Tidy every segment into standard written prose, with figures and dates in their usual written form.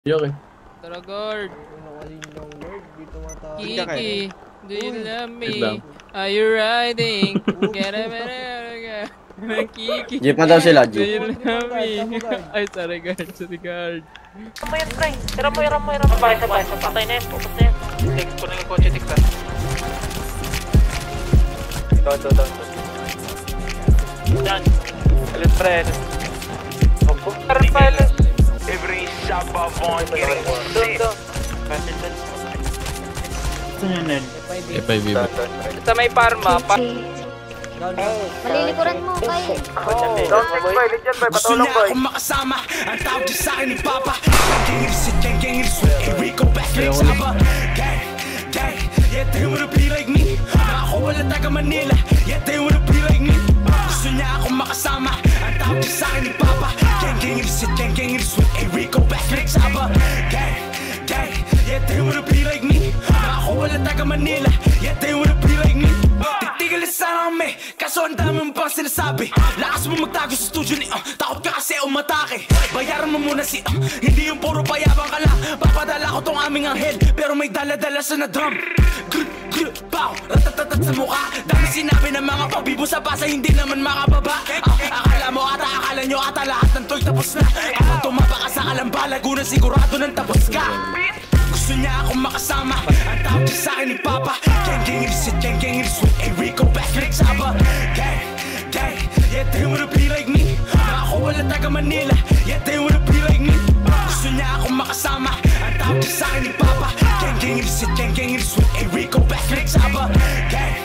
Yok eh. Tara, guard. Kiki, do you love me? Are you riding? Get a better. Kiki. Jeep na daw sila, Do you Jeep. love me? Ay, sorry, guard. Sorry, guard. Mo yan, Try. Tira mo. Patay na yan. Pupas na yan. Text ko na yung kotse, text ah. Down. Yan. Alis, Fred. Karan pa, alis. Every Sabbath on getting Doon. FIV. Sa may farma, Malilikuran mo, Kai. Gusto niya akong makasama. Ang tawag niya sa'kin ni Papa. Gang sweat. Here we go back like Saba. Gang. Yeah, they wanna be like me. Ako wala taga Manila. Yeah, they wanna be like me. Gusto niya akong makasama. Ang tawag niya sa'kin ni Papa. Gang sweat. Here we go back like Saba. Gang. Yeah, they wanna be like me. Ako wala taga Manila. Yeah, they wanna be like me. Titigil sana kami, kaso ang dami mo pang sinasabi. Lakas mo magtago sa studio ni takot ka kasi umatake. Bayaran mo muna si hindi yung puro payabang ka lang. Papadala ko tong aming anghel, pero may dala-dala sa na drum. Pow, ratatatat sa mukha. Dami sinabi ng mga pabibo sa basa, hindi naman makababa. Akala nyo ata lahat ng to'y tapos na. Ako tumapa ka sa Kalamba, Laguna, sigurado nang tapos ka. Gusto niya akong makasama. Ang tawag niya sa'kin ni Papa. Gang sweat. Hey, we go back like Saba. Gang. Yeah, they wanna be like me. Ako wala taga Manila. Yeah, they wanna be like me. Gusto niya akong makasama. Ang tawag niya sa'kin ni Papa. Gang sweat. Hey, we go back like Saba. Gang.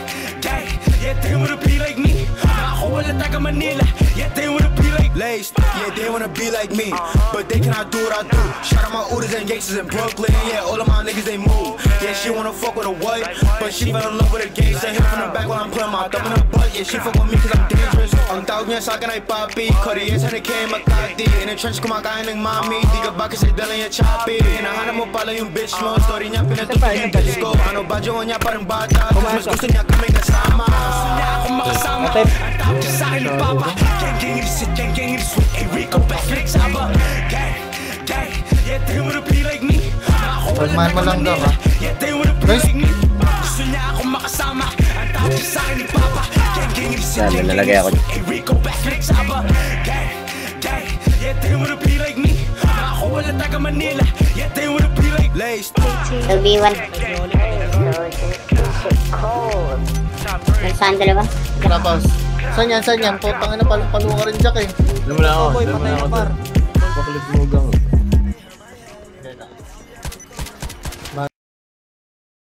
Yeah, they wanna be like me. Ako wala taga Manila. Yeah, they wanna be like Laced, yeah, they wanna be like me, but they cannot do what I do. Shout out my Ooders and gangsters in Brooklyn, yeah, all of my niggas they move. Yeah, she wanna fuck with a white, but she fell in love with a gangster. Hit from the back while I'm putting my thumb in her butt. Yeah, she fuck with me cause I'm dangerous. Ang tawag niya sa'kin ay papi, Korean sa nake Makati. In the trench kumakain ng mami, di ka ba kasi dala niya choppy. Hinahanap mo pala yung bitch mo, story niya pinatutok yung bitch ko. Ano ba jowa niya parang bata, cause mas gusto niya kami kasama. Gusto niya akong makasama. Ang tawag niya sa'kin ni Papa. Gang sweat. Hey, we go back like Saba. Gang. Yeah, they wanna be like me. Ako wala taga Manila. Yeah, they wanna be like me. Gusto niya akong makasama. Ang tawag niya sa'kin ni Papa. Gang sweat. Hey, we go back like Saba. Gang. Yeah, they wanna be like me. Ako wala taga Manila. Yeah, they wanna be like Laced. LB1. Saan dalawa? Tapos, saan yan? Putang ina, palong-palo ka rin, Jack eh. Alam mo na ako. Baklit mo gang.